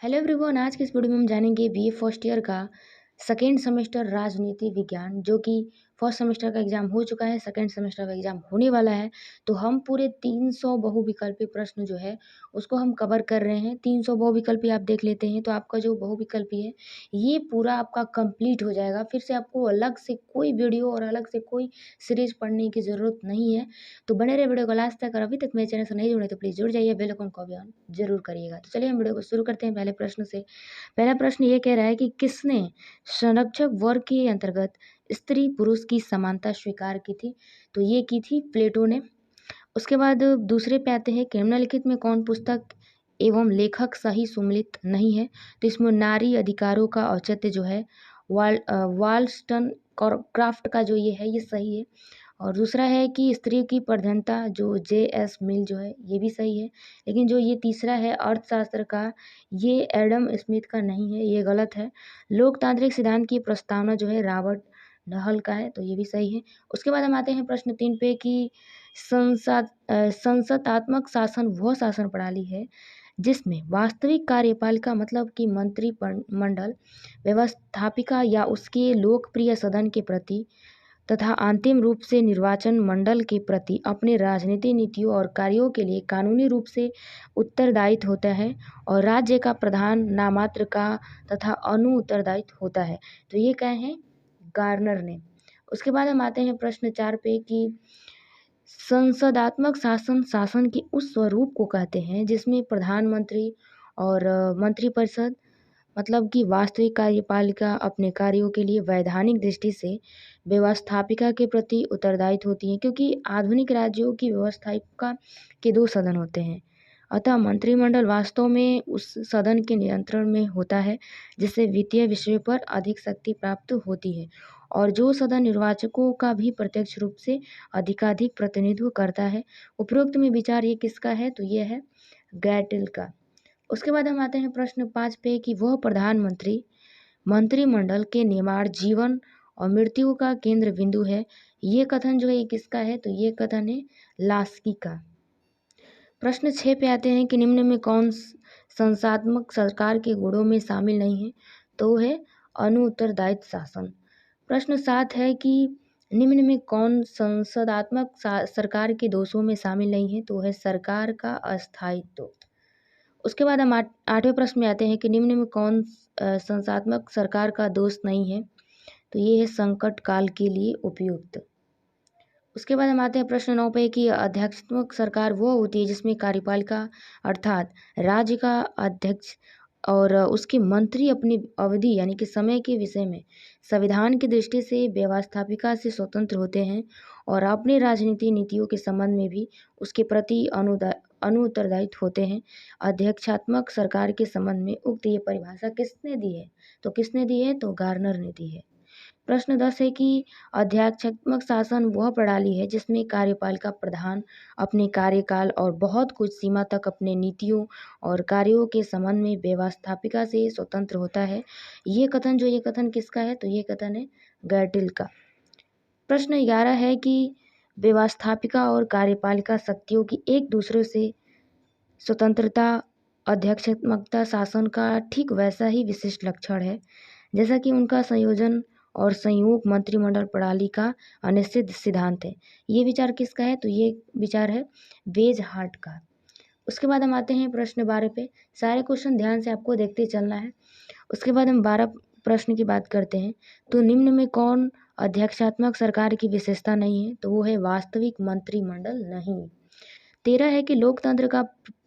Hello everyone, आज के इस वीडियो में हम जानेंगे बीए फर्स्ट ईयर का सेकेंड सेमेस्टर राजनीति विज्ञान, जो कि फर्स्ट सेमेस्टर का एग्जाम हो चुका है, सेकेंड सेमेस्टर का एग्जाम होने वाला है। तो हम पूरे 300 बहुविकल्पी प्रश्न जो है उसको हम कवर कर रहे हैं। 300 बहुविकल्पी आप देख लेते हैं तो आपका जो बहुविकल्पी है ये पूरा आपका कंप्लीट हो जाएगा। फिर से आपको अलग से कोई वीडियो और अलग से कोई सीरीज पढ़ने की ज़रूरत नहीं है। तो बने रहे वीडियो को लास्ट तक। और अभी तक मेरे चैनल से नहीं जुड़े तो प्लीज़ जुड़ जाइए, बेल आइकन को भी ऑन जरूर करिएगा। तो चलिए हम वीडियो को शुरू करते हैं पहले प्रश्न से। पहला प्रश्न ये कह रहा है कि किसने संरक्षक वर्ग के अंतर्गत स्त्री पुरुष की समानता स्वीकार की थी? तो ये की थी प्लेटो ने। उसके बाद दूसरे पे आते हैं कि निम्नलिखित में कौन पुस्तक एवं लेखक सही सुमेलित नहीं है? तो इसमें नारी अधिकारों का औचित्य जो है वाल्स्टन क्राफ्ट का जो ये है ये सही है। और दूसरा है कि स्त्री की प्रधानता जो जे.एस. मिल जो है ये भी सही है। लेकिन जो ये तीसरा है अर्थशास्त्र का, ये एडम स्मिथ का नहीं है, ये गलत है। लोकतांत्रिक सिद्धांत की प्रस्तावना जो है रॉबर्ट हल का है, तो ये भी सही है। उसके बाद हम आते हैं प्रश्न 3 पे कि संसदात्मक शासन वह शासन प्रणाली है जिसमें वास्तविक कार्यपालिका मतलब कि मंत्रिमंडल व्यवस्थापिका या उसके लोकप्रिय सदन के प्रति तथा अंतिम रूप से निर्वाचन मंडल के प्रति अपने राजनीतिक नीतियों और कार्यों के लिए कानूनी रूप से उत्तरदायित्व होता है, और राज्य का प्रधान नामात्र का तथा अनु उत्तरदायित्व होता है। तो ये कहे हैं गार्नर ने। उसके बाद हम आते हैं प्रश्न 4 पे कि संसदात्मक शासन शासन के उस स्वरूप को कहते हैं जिसमें प्रधानमंत्री और मंत्रिपरिषद मतलब कि वास्तविक कार्यपालिका अपने कार्यों के लिए वैधानिक दृष्टि से व्यवस्थापिका के प्रति उत्तरदायित्व होती है, क्योंकि आधुनिक राज्यों की व्यवस्थापिका के 2 सदन होते हैं। अतः मंत्रिमंडल वास्तव में उस सदन के नियंत्रण में होता है जिससे वित्तीय विषयों पर अधिक शक्ति प्राप्त होती है, और जो सदन निर्वाचकों का भी प्रत्यक्ष रूप से अधिकाधिक प्रतिनिधित्व करता है। उपरोक्त में विचार ये किसका है? तो ये है गैटिल का। उसके बाद हम आते हैं प्रश्न 5 पे कि वह प्रधानमंत्री मंत्रिमंडल के निर्माण जीवन और मृत्यु का केंद्र बिंदु है। ये कथन जो है ये किसका है? तो ये कथन है लास्की का। प्रश्न 6 पे आते हैं कि निम्न में कौन संस्थात्मक सरकार के गुणों में शामिल नहीं है? तो वो है अनु उत्तरदायित्व शासन। प्रश्न 7 है कि निम्न में कौन संसदात्मक सरकार के दोषों में शामिल नहीं है? तो है सरकार का अस्थायित्व। उसके बाद हम 8वें प्रश्न में आते हैं कि निम्न में कौन संस्थात्मक सरकार का दोष नहीं है? तो ये है संकट काल के लिए उपयुक्त। उसके बाद हम आते हैं प्रश्न 9 पे कि अध्यक्षात्मक सरकार वो होती है जिसमें कार्यपालिका अर्थात राज्य का अध्यक्ष और उसके मंत्री अपनी अवधि यानी कि समय के विषय में संविधान की दृष्टि से व्यवस्थापिका से स्वतंत्र होते हैं, और अपने राजनीतिक नीतियों के संबंध में भी उसके प्रति अनुत्तरदायित्व होते हैं। अध्यक्षात्मक सरकार के संबंध में उक्त ये परिभाषा किसने दी है? तो किसने दी है? तो गार्नर ने दी है। प्रश्न 10 है कि अध्यक्षात्मक शासन वह प्रणाली है जिसमें कार्यपालिका प्रधान अपने कार्यकाल और बहुत कुछ सीमा तक अपने नीतियों और कार्यों के संबंध में व्यवस्थापिका से स्वतंत्र होता है। ये कथन किसका है? तो ये कथन है गैटिल का। प्रश्न 11 है कि व्यवस्थापिका और कार्यपालिका शक्तियों की एक दूसरे से स्वतंत्रता अध्यक्षात्मकता शासन का ठीक वैसा ही विशिष्ट लक्षण है जैसा कि उनका संयोजन और संयोग मंत्रिमंडल प्रणाली का अनिश्चित सिद्धांत है। ये विचार किसका है? तो ये विचार है वेज हार्ट का। उसके बाद हम आते हैं प्रश्न 12 पे। सारे क्वेश्चन ध्यान से आपको देखते चलना है। उसके बाद हम 12 प्रश्न की बात करते हैं। तो निम्न में कौन अध्यक्षात्मक सरकार की विशेषता नहीं है? तो वो है वास्तविक मंत्रिमंडल नहीं। 13 है कि लोकतंत्र का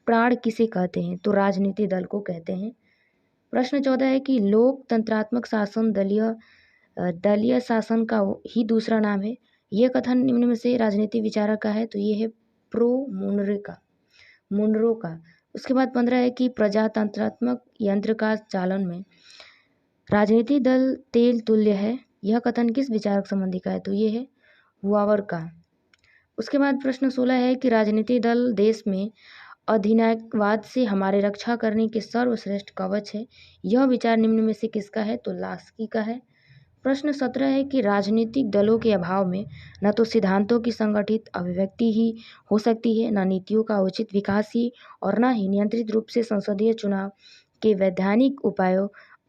प्राण किसे कहते हैं? तो राजनीतिक दल को कहते हैं। प्रश्न 14 है कि लोकतंत्रात्मक शासन दलीय शासन का ही दूसरा नाम है। यह कथन निम्न में से राजनीतिक विचारक का है? तो ये है प्रो मुनरो का। उसके बाद 15 है कि प्रजातंत्रात्मक यंत्र का चालन में राजनीतिक दल तेल तुल्य है। यह कथन किस विचारक संबंधी का है? तो ये है वावर का। उसके बाद प्रश्न 16 है कि राजनीतिक दल देश में अधिनायकवाद से हमारे रक्षा करने के सर्वश्रेष्ठ कवच है। यह विचार निम्न में से किसका है? तो लास्की का है। प्रश्न 17 है कि राजनीतिक दलों के अभाव में न तो सिद्धांतों की संगठित अभिव्यक्ति ही हो सकती है, न नीतियों का उचित विकास ही, और न ही नियंत्रित रूप से संसदीय चुनाव के वैधानिक उपायों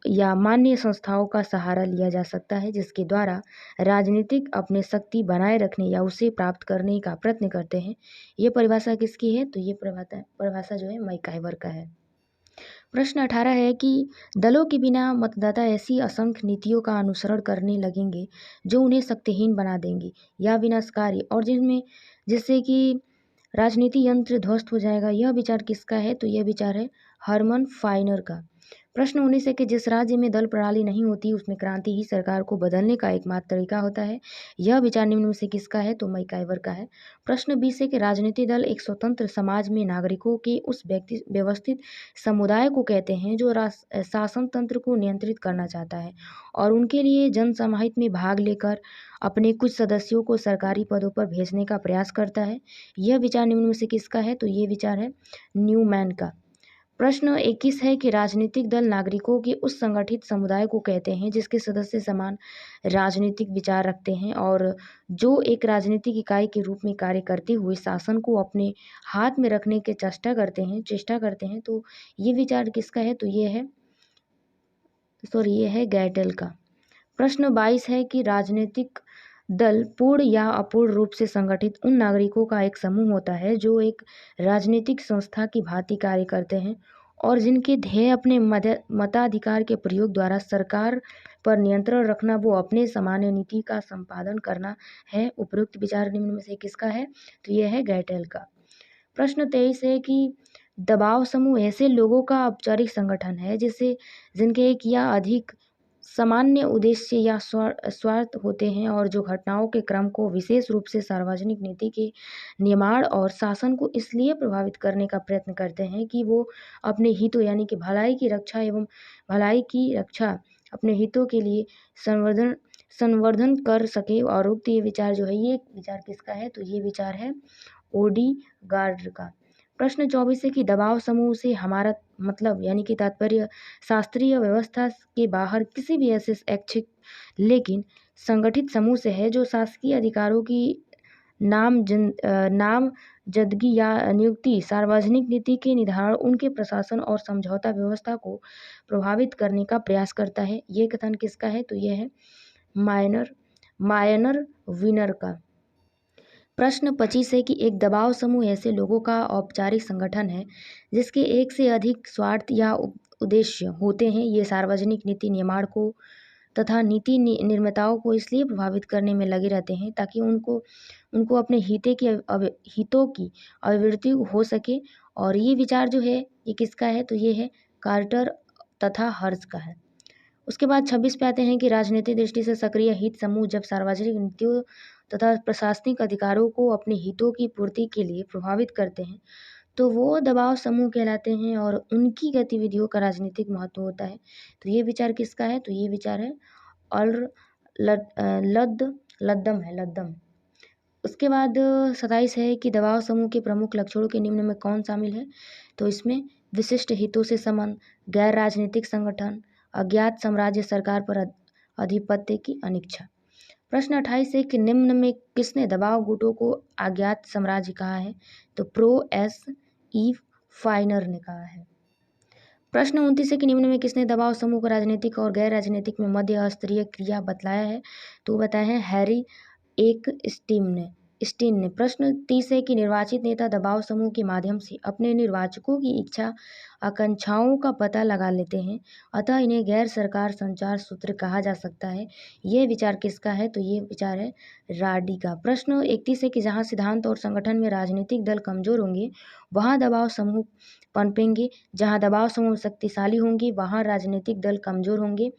या मान्य संस्थाओं का सहारा लिया जा सकता है, जिसके द्वारा राजनीतिक अपने शक्ति बनाए रखने या उसे प्राप्त करने का प्रयत्न करते हैं। ये परिभाषा किसकी है? तो ये परिभाषा जो है मैकाइवर का है। प्रश्न 18 है कि दलों के बिना मतदाता ऐसी असंख्य नीतियों का अनुसरण करने लगेंगे जो उन्हें शक्तिहीन बना देंगी या विनाशकारी, और जिससे कि राजनीति यंत्र ध्वस्त हो जाएगा। यह विचार किसका है? तो यह विचार है हरमन फाइनर का। प्रश्न 19 है कि जिस राज्य में दल प्रणाली नहीं होती उसमें क्रांति ही सरकार को बदलने का एकमात्र तरीका होता है। यह विचार निम्न में से किसका है? तो मैकाइवर का है। प्रश्न 20 है कि राजनीतिक दल एक स्वतंत्र समाज में नागरिकों के उस व्यवस्थित समुदाय को कहते हैं जो शासन तंत्र को नियंत्रित करना चाहता है और उनके लिए जनसमाहित में भाग लेकर अपने कुछ सदस्यों को सरकारी पदों पर भेजने का प्रयास करता है। यह विचार निम्न में से किसका है? तो ये विचार है न्यूमैन का। प्रश्न 21 है कि राजनीतिक दल नागरिकों के उस संगठित समुदाय को कहते हैं जिसके सदस्य समान राजनीतिक विचार रखते हैं और जो एक राजनीतिक इकाई के रूप में कार्य करते हुए शासन को अपने हाथ में रखने की चेष्टा करते हैं। तो ये विचार किसका है? तो ये है गैटल का। प्रश्न 22 है कि राजनीतिक दल पूर्ण या अपूर्ण रूप से संगठित उन नागरिकों का एक समूह होता है जो एक राजनीतिक संस्था की भांति कार्य करते हैं और जिनके ध्येय अपने मताधिकार के प्रयोग द्वारा सरकार पर नियंत्रण रखना वो अपने सामान्य नीति का संपादन करना है। उपयुक्त विचार निम्न में से किसका है? तो यह है गैटल का। प्रश्न 23 है कि दबाव समूह ऐसे लोगों का औपचारिक संगठन है जिनके एक या अधिक सामान्य उद्देश्य या स्वार्थ होते हैं और जो घटनाओं के क्रम को विशेष रूप से सार्वजनिक नीति के निर्माण और शासन को इसलिए प्रभावित करने का प्रयत्न करते हैं कि वो अपने हितों यानी कि भलाई की रक्षा अपने हितों के लिए संवर्धन कर सके। और उक्त ये विचार जो है, ये विचार किसका है? तो ये विचार है ओडीगार्ड का। प्रश्न 24 है कि दबाव समूह से हमारा मतलब यानी कि तात्पर्य शास्त्रीय व्यवस्था के बाहर किसी भी ऐसे ऐच्छिक लेकिन संगठित समूह से है जो शासकीय अधिकारों की नामजदगी या नियुक्ति, सार्वजनिक नीति के निर्धारण, उनके प्रशासन और समझौता व्यवस्था को प्रभावित करने का प्रयास करता है। ये कथन किसका है? तो यह है मायनर विनर का। प्रश्न 25 है कि एक दबाव समूह ऐसे लोगों का औपचारिक संगठन है जिसके एक से अधिक स्वार्थ या उद्देश्य होते हैं। ये सार्वजनिक नीति निर्माण को तथा नीति निर्माताओं को इसलिए प्रभावित करने में लगे रहते हैं ताकि उनको अपने हितों की अभिवृद्धि हो सके। और ये विचार जो है ये किसका है? तो ये है कार्टर तथा हर्ज का है। उसके बाद 26 पे आते हैं कि राजनीतिक दृष्टि से सक्रिय हित समूह जब सार्वजनिक नीतियों तथा प्रशासनिक अधिकारों को अपने हितों की पूर्ति के लिए प्रभावित करते हैं तो वो दबाव समूह कहलाते हैं और उनकी गतिविधियों का राजनीतिक महत्व होता है। तो ये विचार किसका है? तो ये विचार है लद्दम। उसके बाद 27 है कि दबाव समूह के प्रमुख लक्षणों के निम्न में कौन शामिल है? तो इसमें विशिष्ट हितों से संबंध, गैर राजनीतिक संगठन, अज्ञात साम्राज्य, सरकार पर आधिपत्य की अनिच्छा। प्रश्न 28 है कि निम्न में किसने दबाव गुटों को अज्ञात साम्राज्य कहा है? तो प्रो.एस.ई. फाइनर ने कहा है। प्रश्न 29 है कि निम्न में किसने दबाव समूह को राजनीतिक और गैर राजनीतिक में मध्य स्तरीय क्रिया बतलाया है? तो बताया है हैरी स्टीन ने। प्रश्न 30 है कि निर्वाचित नेता दबाव समूह के माध्यम से अपने निर्वाचकों की इच्छा आकांक्षाओं का पता लगा लेते हैं, अतः इन्हें गैर सरकार संचार सूत्र कहा जा सकता है। यह विचार किसका है? तो ये विचार है राडी का। प्रश्न 31 है कि जहाँ सिद्धांत और संगठन में राजनीतिक दल कमजोर होंगे वहाँ दबाव समूह पनपेंगे, जहाँ दबाव समूह शक्तिशाली होंगे वहाँ राजनीतिक दल कमजोर होंगे,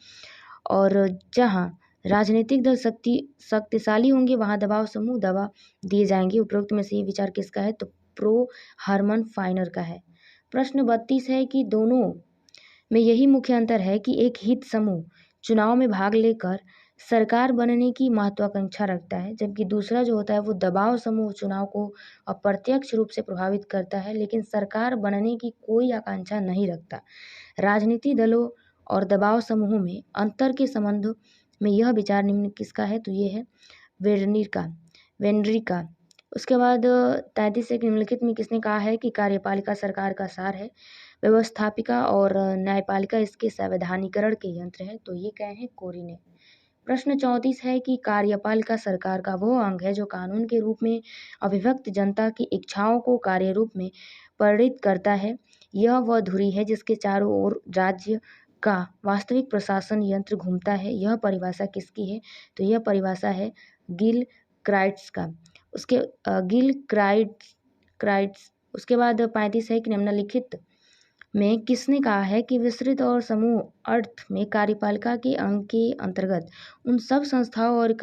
और जहाँ राजनीतिक दल शक्तिशाली होंगे वहाँ दबाव समूह दबा दिए जाएंगे। उपरोक्त में से ये विचार किसका है? तो प्रो हरमन फाइनर का है। प्रश्न 32 है कि दोनों में यही मुख्य अंतर है कि एक हित समूह चुनाव में भाग लेकर सरकार बनने की महत्वाकांक्षा रखता है, जबकि दूसरा जो होता है वो दबाव समूह चुनाव को अप्रत्यक्ष रूप से प्रभावित करता है लेकिन सरकार बनने की कोई आकांक्षा नहीं रखता। राजनीति दलों और दबाव समूहों में अंतर के संबंध में यह विचार निम्न किसका है? तो ये है वेनरी का। उसके बाद 33 से निम्नलिखित में किसने कहा है कि कार्यपालिका सरकार का सार है? व्यवस्थापिका और न्यायपालिका इसके संवैधानिकरण के यंत्र है, तो ये क्या है, कोरिन। प्रश्न 34 है कि कार्यपालिका सरकार का वो अंग है जो कानून के रूप में अभिव्यक्त जनता की इच्छाओं को कार्य रूप में परिणत करता है। यह वह धुरी है जिसके चारों ओर राज्य का वास्तविक प्रशासन यंत्र घूमता है। यह परिभाषा किसकी है, तो यह परिभाषा है गिल क्राइट्स का। उसके गिल क्राइट्स। उसके बाद 35 है कि निम्नलिखित में किसने कहा है कि विस्तृत और समूह अर्थ में कार्यपालिका के अंग के अंतर्गत उन सब संस्थाओं और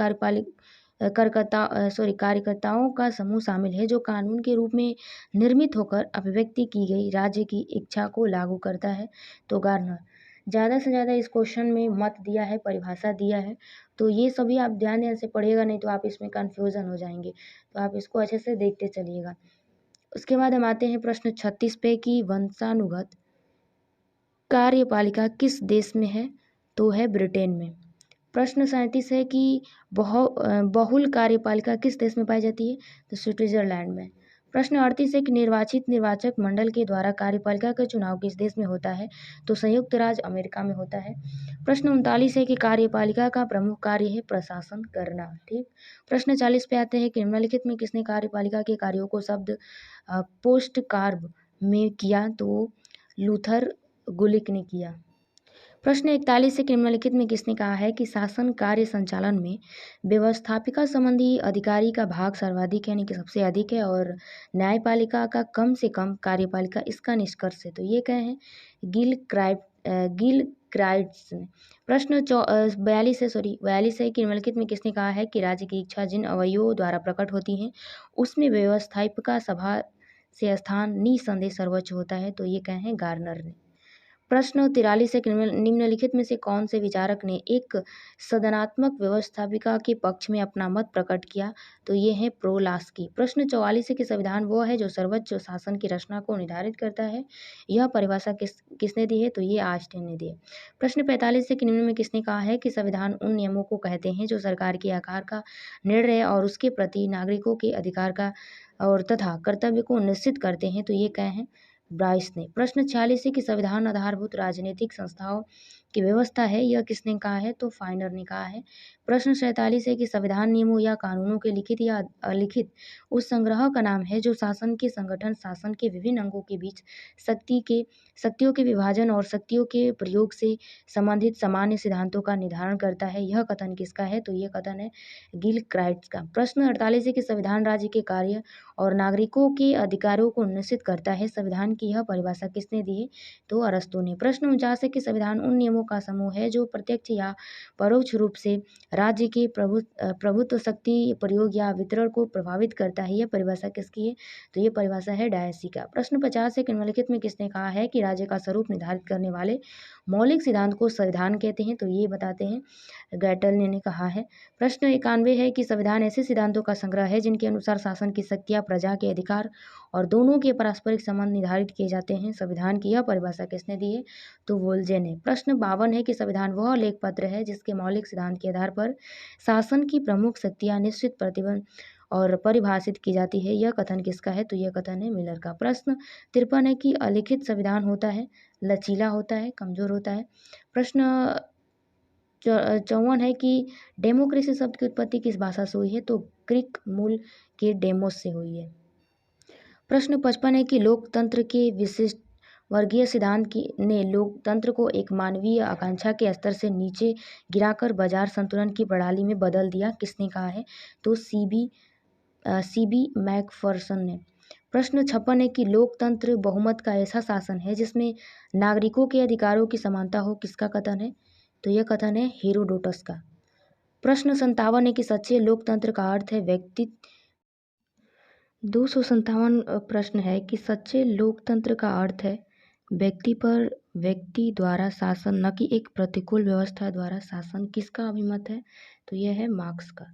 कार्यकर्ताओं का समूह शामिल है जो कानून के रूप में निर्मित होकर अभिव्यक्ति की गई राज्य की इच्छा को लागू करता है, तो गार्नर। ज़्यादा से ज़्यादा इस क्वेश्चन में मत दिया है, परिभाषा दिया है, तो ये सभी आप ध्यान देने से पढ़िएगा, नहीं तो आप इसमें कन्फ्यूज़न हो जाएंगे, तो आप इसको अच्छे से देखते चलिएगा। उसके बाद हम आते हैं प्रश्न 36 पे कि वंशानुगत कार्यपालिका किस देश में है, तो है ब्रिटेन में। प्रश्न 37 है कि बहुल कार्यपालिका किस देश में पाई जाती है, तो स्विट्जरलैंड में। प्रश्न 38 है कि निर्वाचित निर्वाचक मंडल के द्वारा कार्यपालिका का चुनाव किस देश में होता है, तो संयुक्त राज्य अमेरिका में होता है। प्रश्न 39 है कि कार्यपालिका का प्रमुख कार्य है प्रशासन करना। ठीक। प्रश्न 40 पे आते हैं कि निम्नलिखित में किसने कार्यपालिका के कार्यों को शब्द पोस्ट कार्ब में किया, तो लूथर गुलिक ने किया। प्रश्न 41 से निम्नलिखित में किसने कहा है कि शासन कार्य संचालन में व्यवस्थापिका संबंधी अधिकारी का भाग सर्वाधिक यानी कि सबसे अधिक है और न्यायपालिका का कम से कम कार्यपालिका इसका निष्कर्ष है, तो ये क्या है, गिल क्राइट्स ने। प्रश्न 42 है कि निम्नलिखित में किसने कहा है कि राज्य की इच्छा जिन अवयवों द्वारा प्रकट होती है उसमें व्यवस्थापिका सभा से स्थान निसंदेह सर्वोच्च होता है, तो ये क्या है, गार्नर ने। प्रश्न 43 है कि निम्नलिखित में से कौन से विचारक ने एक सदनात्मक व्यवस्थापिका के पक्ष में अपना मत प्रकट किया, तो ये है प्रोलास्की। प्रश्न 44 है कि संविधान वो है जो सर्वोच्च शासन की रचना को निर्धारित करता है। यह परिभाषा किसने दी है, तो ये आस्टिन ने दी है। प्रश्न 45 है कि निम्न में किसने कहा है कि संविधान उन नियमों को कहते हैं जो सरकार के आकार का निर्णय और उसके प्रति नागरिकों के अधिकार का और तथा कर्तव्य को निश्चित करते हैं, तो ये क्या है, ब्राइस ने। प्रश्न 46 है कि संविधान आधारभूत राजनीतिक संस्थाओं की व्यवस्था है, यह किसने कहा है, तो फाइनर ने कहा है। प्रश्न 47 है कि संविधान नियमों या कानूनों के लिखित या अलिखित उस संग्रह का नाम है जो शासन के संगठन, शासन के विभिन्न अंगों के बीच शक्तियों के विभाजन और शक्तियों के प्रयोग से संबंधित सामान्य सिद्धांतों का निर्धारण करता है। यह कथन किसका है, तो यह कथन है गिल क्राइट्स का। प्रश्न 48 है कि संविधान राज्य के कार्य और नागरिकों के अधिकारों को निश्चित करता है। संविधान की यह परिभाषा किसने दी है, तो अरस्तू ने। प्रश्न 49 है कि संविधान उन नियमों का समूह है जो प्रत्यक्ष या परोक्ष रूप से राज्य के प्रभुत्व शक्ति प्रयोग या वितरण को प्रभावित करता है। यह परिभाषा किसकी है, तो ये परिभाषा है डायसी का। प्रश्न 50 है कि निम्नलिखित में किसने कहा है कि राज्य का स्वरूप निर्धारित करने वाले मौलिक सिद्धांत को संविधान कहते हैं, तो ये बताते हैं गैटल ने कहा है। प्रश्न 91 है कि संविधान ऐसे सिद्धांतों का संग्रह है जिनके अनुसार शासन की शक्तियां, प्रजा के अधिकार और दोनों के पारस्परिक संबंध निर्धारित किए जाते हैं। संविधान की यह परिभाषा किसने दी है, तो वोल्जे ने। प्रश्न 52 है कि संविधान वह लेख पत्र है जिसके मौलिक सिद्धांत के आधार पर शासन की प्रमुख शक्तियां निश्चित प्रतिबंध और परिभाषित की जाती है। यह कथन किसका है, तो यह कथन है मिलर का। प्रश्न 53 है कि अलिखित संविधान होता है, लचीला होता है, कमजोर होता है। प्रश्न 54 है कि डेमोक्रेसी शब्द की उत्पत्ति किस भाषा से हुई है, तो ग्रीक मूल के डेमोस से हुई है। प्रश्न 55 है कि लोकतंत्र के विशिष्ट वर्गीय सिद्धांत ने लोकतंत्र को एक मानवीय आकांक्षा के स्तर से नीचे गिराकर बाजार संतुलन की प्रणाली में बदल दिया, किसने कहा है, तो सीबी मैकफर्सन ने। प्रश्न 56 है कि लोकतंत्र बहुमत का ऐसा शासन है जिसमें नागरिकों के अधिकारों की समानता हो, किसका कथन है, तो यह कथन है हेरोडोटस का। प्रश्न 57 है कि सच्चे लोकतंत्र का अर्थ है व्यक्ति 257 प्रश्न है कि सच्चे लोकतंत्र का अर्थ है व्यक्ति पर व्यक्ति द्वारा शासन, न कि एक प्रतिकूल व्यवस्था द्वारा शासन, किसका अभिमत है, तो यह है मार्क्स का।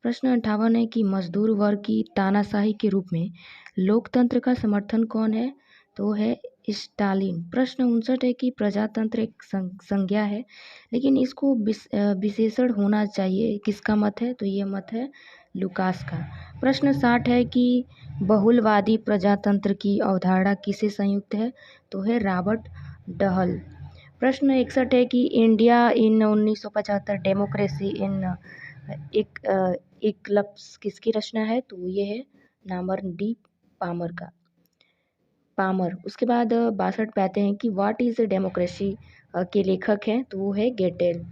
प्रश्न 58 है कि मजदूर वर्ग की तानाशाही के रूप में लोकतंत्र का समर्थन कौन है, तो है स्टालिन। प्रश्न 59 है कि प्रजातंत्र एक संज्ञा है लेकिन इसको विशेषण होना चाहिए, किसका मत है, तो ये मत है लुकास का। प्रश्न 60 है कि बहुलवादी प्रजातंत्र की अवधारणा किसे संयुक्त है? तो है रॉबर्ट डहल। प्रश्न 61 है कि इंडिया इन 1975 डेमोक्रेसी इन एक लफ्ज़ किसकी रचना है? तो ये है नामर्न डी पामर का। पामर। उसके बाद 62 पे आते हैं कि व्हाट इज़ डेमोक्रेसी के लेखक हैं? तो वो है गेटेल।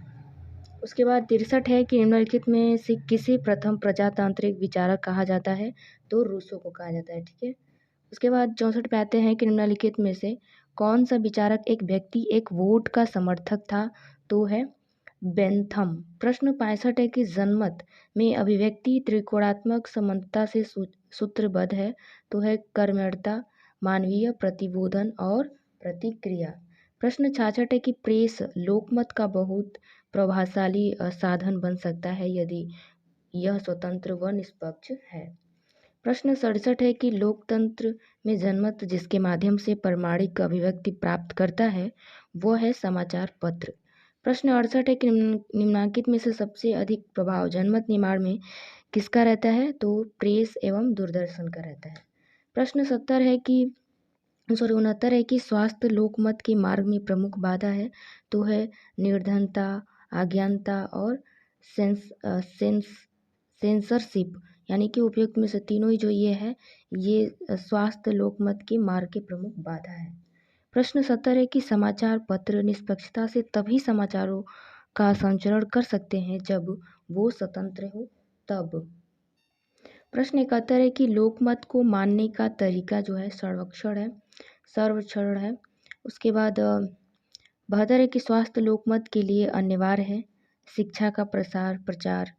उसके बाद 63 है कि निम्नलिखित में से किसे प्रथम प्रजातांत्रिक विचारक कहा जाता है? तो रूसो को कहा जाता है, ठीक है। उसके बाद 64 पे आते हैं कि निम्नलिखित में से कौन सा विचारक एक व्यक्ति एक वोट का समर्थक था? तो है बेंथम। प्रश्न 65 है कि जनमत में अभिव्यक्ति त्रिकोणात्मक समानता से सूत्रबद्ध है? तो है कर्मण्यता, मानवीय प्रतिबोधन और प्रतिक्रिया। प्रश्न 66 है कि प्रेस लोकमत का बहुत प्रभावशाली साधन बन सकता है यदि यह स्वतंत्र व निष्पक्ष है। प्रश्न 67 है कि लोकतंत्र में जनमत जिसके माध्यम से प्रामाणिक अभिव्यक्ति प्राप्त करता है वह है समाचार पत्र। प्रश्न 68 है कि निम्नलिखित में से सबसे अधिक प्रभाव जनमत निर्माण में किसका रहता है? तो प्रेस एवं दूरदर्शन का रहता है। प्रश्न 69 है कि स्वास्थ्य लोकमत के मार्ग में प्रमुख बाधा है? तो है निर्धनता, अज्ञानता और सेंसरशिप, यानी कि उपयुक्त में से तीनों ही जो ये है ये स्वास्थ्य लोकमत के मार्ग के प्रमुख बाधा है। प्रश्न 70 है कि समाचार पत्र निष्पक्षता से तभी समाचारों का संचरण कर सकते हैं जब वो स्वतंत्र हो तब। प्रश्न 71 है कि लोकमत को मानने का तरीका जो है सर्वेक्षण है। उसके बाद 72 है कि स्वास्थ्य लोकमत के लिए अनिवार्य है। शिक्षा का प्रचार,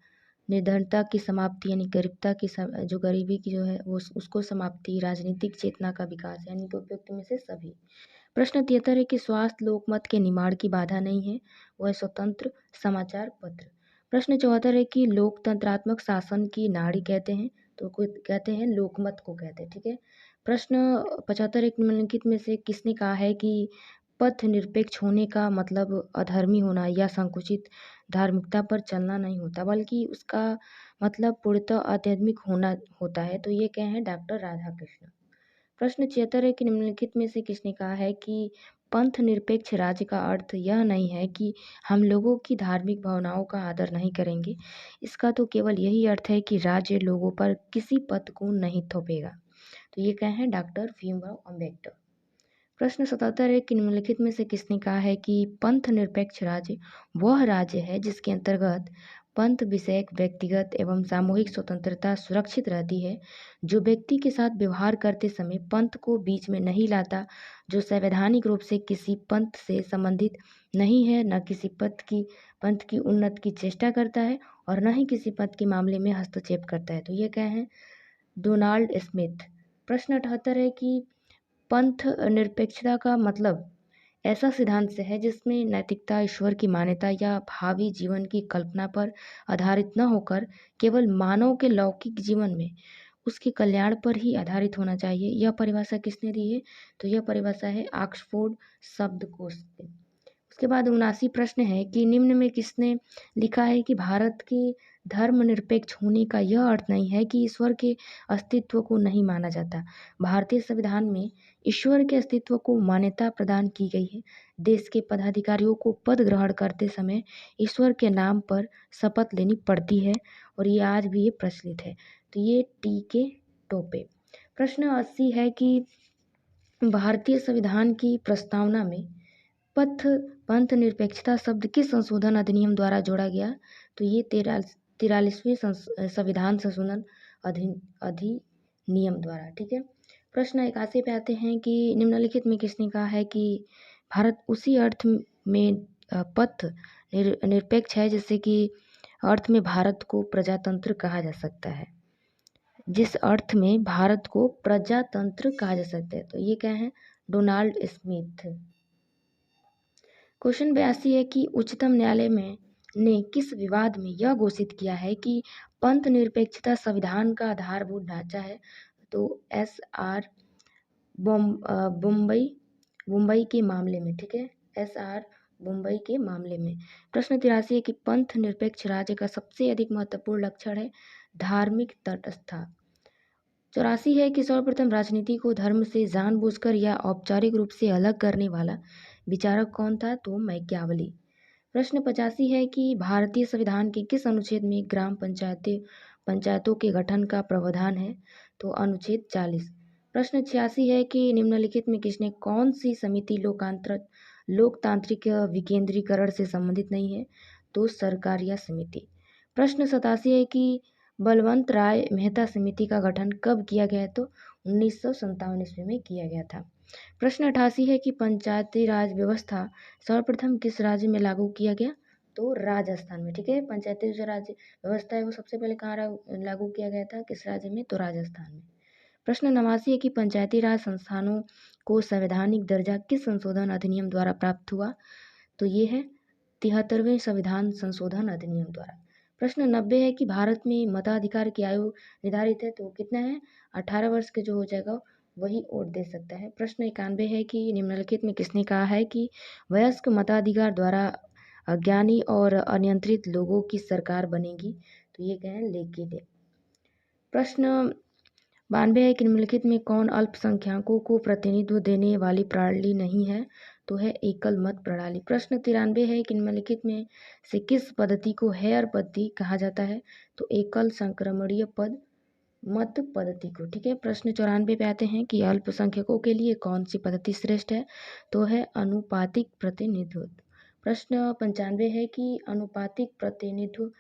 निर्धनता की समाप्ति यानी गरीबता की जो गरीबी की जो है वो उसको समाप्ति, राजनीतिक चेतना का विकास, यानी कि उपयुक्त में से सभी। प्रश्न 73 है कि स्वास्थ्य लोकमत के निर्माण की बाधा नहीं है, वह स्वतंत्र समाचार पत्र। प्रश्न 74 है कि लोकतंत्रात्मक शासन की नाड़ी कहते हैं? तो कोई कहते हैं लोकमत को कहते हैं, ठीक है। प्रश्न 75 एक निम्नलिखित में से किसने कहा है कि पथ निरपेक्ष होने का मतलब अधर्मी होना या संकुचित धार्मिकता पर चलना नहीं होता, बल्कि उसका मतलब पूर्णतः आध्यात्मिक होना होता है? तो ये क्या है? डॉक्टर राधाकृष्ण। प्रश्न 76 है कि निम्नलिखित में से किसने कहा है कि पंथ निरपेक्ष राज्य का अर्थ यह नहीं है कि हम लोगों की धार्मिक भावनाओं का आदर नहीं करेंगे, इसका तो केवल यही अर्थ है कि राज्य लोगों पर किसी पथ को नहीं थोपेगा। तो ये क्या है? डॉक्टर भीमराव अंबेडकर। प्रश्न 77 है कि निम्नलिखित में से किसने कहा है कि पंथ निरपेक्ष राज्य वह राज्य है जिसके अंतर्गत पंथ विषयक व्यक्तिगत एवं सामूहिक स्वतंत्रता सुरक्षित रहती है, जो व्यक्ति के साथ व्यवहार करते समय पंथ को बीच में नहीं लाता, जो संवैधानिक रूप से किसी पंथ से संबंधित नहीं है, न किसी पंथ की उन्नति की चेष्टा करता है और न ही किसी पंथ के मामले में हस्तक्षेप करता है। तो ये क्या है? Donald Smith. प्रश्न 78 है कि पंथ निरपेक्षता का मतलब ऐसा सिद्धांत से है जिसमें नैतिकता ईश्वर की मान्यता या भावी जीवन की कल्पना पर आधारित न होकर केवल मानव के लौकिक जीवन में उसके कल्याण पर ही आधारित होना चाहिए। यह परिभाषा किसने दी है? तो यह परिभाषा है ऑक्सफोर्ड शब्दकोश से। उसके बाद 79 प्रश्न है कि निम्न में किसने लिखा है कि भारत के धर्मनिरपेक्ष होने का यह अर्थ नहीं है कि ईश्वर के अस्तित्व को नहीं माना जाता। भारतीय संविधान में ईश्वर के अस्तित्व को मान्यता प्रदान की गई है। देश के पदाधिकारियों को पद ग्रहण करते समय ईश्वर के नाम पर शपथ लेनी पड़ती है और ये आज भी ये प्रचलित है। तो ये टी के टोपे। प्रश्न 80 है कि भारतीय संविधान की प्रस्तावना में पंथ निरपेक्षता शब्द किस संशोधन अधिनियम द्वारा जोड़ा गया? तो ये 43वें संविधान संशोधन अधिनियम द्वारा, ठीक है। प्रश्न 81 पे आते हैं कि निम्नलिखित में किसने कहा है कि भारत उसी अर्थ में पथ निरपेक्ष है जैसे कि अर्थ में भारत को प्रजातंत्र कहा जा सकता है, जिस अर्थ में भारत को प्रजातंत्र कहा जा सकता है। तो ये क्या है? Donald Smith. क्वेश्चन 82 है कि उच्चतम न्यायालय में ने किस विवाद में यह घोषित किया है कि पंथ निरपेक्षता संविधान का आधारभूत ढांचा है? तो SR मुंबई के मामले में, ठीक है। SR मुंबई के मामले में। प्रश्न 83 है कि पंथ निरपेक्ष राज्य का सबसे अधिक महत्वपूर्ण लक्षण है धार्मिक तटस्थता। 84 है कि सर्वप्रथम राजनीति को धर्म से जानबूझकर या औपचारिक रूप से अलग करने वाला विचारक कौन था? तो मैकियावली। प्रश्न 85 है कि भारतीय संविधान के किस अनुच्छेद में ग्राम पंचायतों के गठन का प्रावधान है? तो अनुच्छेद 40। प्रश्न 86 है कि निम्नलिखित में किसने कौन सी समिति लोकतांत्रिक विकेंद्रीकरण से संबंधित नहीं है? तो सरकारिया समिति। प्रश्न 87 है कि बलवंत राय मेहता समिति का गठन कब किया गया? तो 1957 ईस्वी में किया गया था। प्रश्न 88 है कि पंचायती राज व्यवस्था सर्वप्रथम किस राज्य में लागू किया गया? तो राजस्थान में। ठीक है, पंचायती जो राज्य व्यवस्था है वो सबसे पहले कहाँ लागू किया गया था, किस राज्य में? तो राजस्थान में। प्रश्न 89 है कि पंचायती राज संस्थानों को संवैधानिक दर्जा किस संशोधन अधिनियम द्वारा प्राप्त हुआ? तो ये है 73वें संविधान संशोधन अधिनियम द्वारा। प्रश्न 90 है कि भारत में मताधिकार की आयु निर्धारित है, तो कितना है? 18 वर्ष के जो हो जाएगा वही वोट दे सकता है। प्रश्न 91 है कि निम्नलिखित में किसने कहा है कि वयस्क मताधिकार द्वारा अज्ञानी और अनियंत्रित लोगों की सरकार बनेगी? तो ये क्या है? लेकिन प्रश्न 92 है कि निम्नलिखित में कौन अल्पसंख्यकों को प्रतिनिधित्व देने वाली प्रणाली नहीं है? तो है एकल मत प्रणाली। प्रश्न 93 है कि निम्नलिखित में से किस पद्धति को हेयर पद्धति कहा जाता है? तो एकल संक्रमणीय मत पद्धति को। ठीक है, प्रश्न 94 पे आते हैं कि अल्पसंख्यकों के लिए कौन सी पद्धति श्रेष्ठ है? तो है अनुपातिक प्रतिनिधित्व। प्रश्न 95 है कि अनुपातिक प्रतिनिधित्व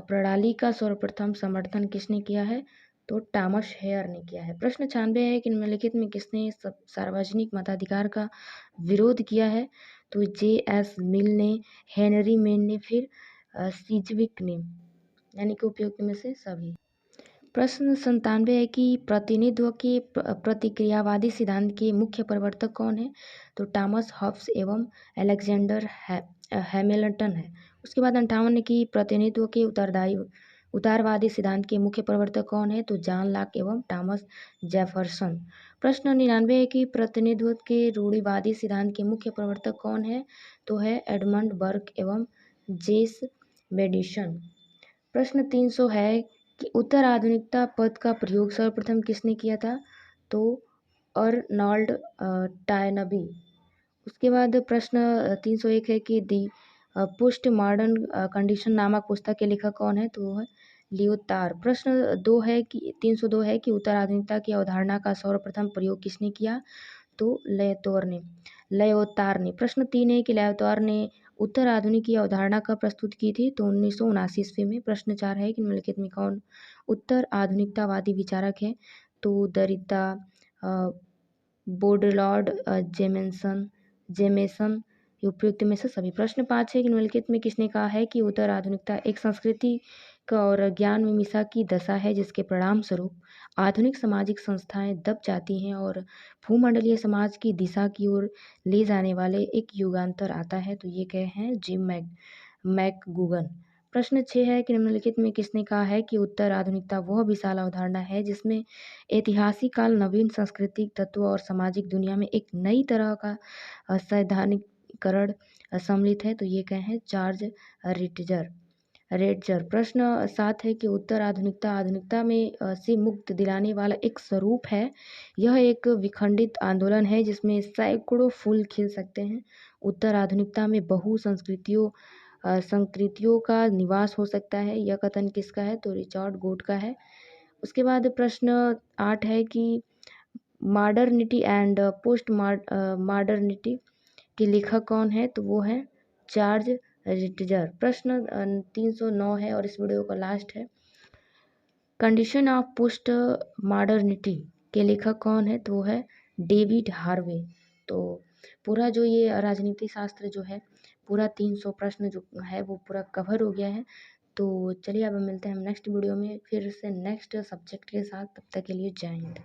प्रणाली का सर्वप्रथम समर्थन किसने किया है? तो टॉमस हेयर ने किया है। प्रश्न 96 है कि निम्नलिखित में किसने सार्वजनिक मताधिकार का विरोध किया है? तो J.S. मिल ने, हेनरी मेन ने, फिर सिजविक ने, यानी कि उपयुक्त में से सभी। प्रश्न 97 है कि प्रतिनिधित्व के प्रतिक्रियावादी सिद्धांत के मुख्य प्रवर्तक कौन है? तो टॉमस हॉब्स एवं अलेक्जेंडर हैमिल्टन है। उसके बाद 58 की प्रतिनिधित्व के उदारवादी सिद्धांत के मुख्य प्रवर्तक कौन है? तो जॉन लॉक एवं थॉमस जेफरसन। प्रश्न 99 है कि प्रतिनिधित्व के रूढ़िवादी सिद्धांत के मुख्य प्रवर्तक कौन है? तो है एडमंड बर्क एवं जेस मेडिसन। प्रश्न 300 है कि उत्तर आधुनिकता पद का प्रयोग सर्वप्रथम किसने किया था? तो अर्नॉल्ड टायनबी। उसके बाद प्रश्न 301 है कि दी पोस्ट मॉडर्न कंडीशन नामक पुस्तक के लेखक कौन है? तो वो है लियोतार। प्रश्न 2 है कि 302 है कि उत्तर आधुनिकता की अवधारणा का सर्वप्रथम प्रयोग किसने किया? तो लयोतार ने। प्रश्न 3 है कि लयोतार ने उत्तर आधुनिक की अवधारणा कब प्रस्तुत की थी? तो 1979 ईस्वी में। प्रश्न 4 है कि निम्नलिखित में कौन उत्तर आधुनिकतावादी विचारक है? तो दरिद्रा, बोडलॉर्ड, जेमेसन उपयुक्त में से सभी। प्रश्न 5 है कि निम्नलिखित में किसने कहा है कि उत्तर आधुनिकता एक संस्कृति और ज्ञान मीमांसा की दशा है जिसके परिणाम स्वरूप आधुनिक सामाजिक संस्थाएं दब जाती हैं और भूमंडलीय समाज की दिशा की ओर ले जाने वाले एक युगांतर आता है? तो ये क्या है? जिम मैकगुगन। प्रश्न 6 है कि निम्नलिखित में किसने कहा है कि उत्तर आधुनिकता वह विशाल अवधारणा है जिसमें ऐतिहासिक काल, नवीन सांस्कृतिक तत्व और सामाजिक दुनिया में एक नई तरह का सैद्धांतिकरण सम्मिलित है? तो ये क्या है? चार्ल्स रेटजर। प्रश्न 7 है कि उत्तर आधुनिकता में से मुक्त दिलाने वाला एक स्वरूप है। यह एक विखंडित आंदोलन है जिसमें सैकड़ों फूल खिल सकते हैं। उत्तर आधुनिकता में बहु संस्कृतियों का निवास हो सकता है। यह कथन किसका है? तो रिचर्ड गोट का है। उसके बाद प्रश्न 8 है कि मॉडर्निटी एंड पोस्ट मॉडर्निटी के लेखक कौन है? तो वो है चार्ज रिटजर। प्रश्न 309 है और इस वीडियो का लास्ट है। कंडीशन ऑफ पोस्ट मॉडर्निटी के लेखक कौन है? तो वो है डेविड हार्वे। तो पूरा जो ये राजनीति शास्त्र जो है पूरा 300 प्रश्न जो है वो पूरा कवर हो गया है। तो चलिए अब मिलते हैं हम नेक्स्ट वीडियो में फिर से नेक्स्ट सब्जेक्ट के साथ। तब तक के लिए जय हिंद।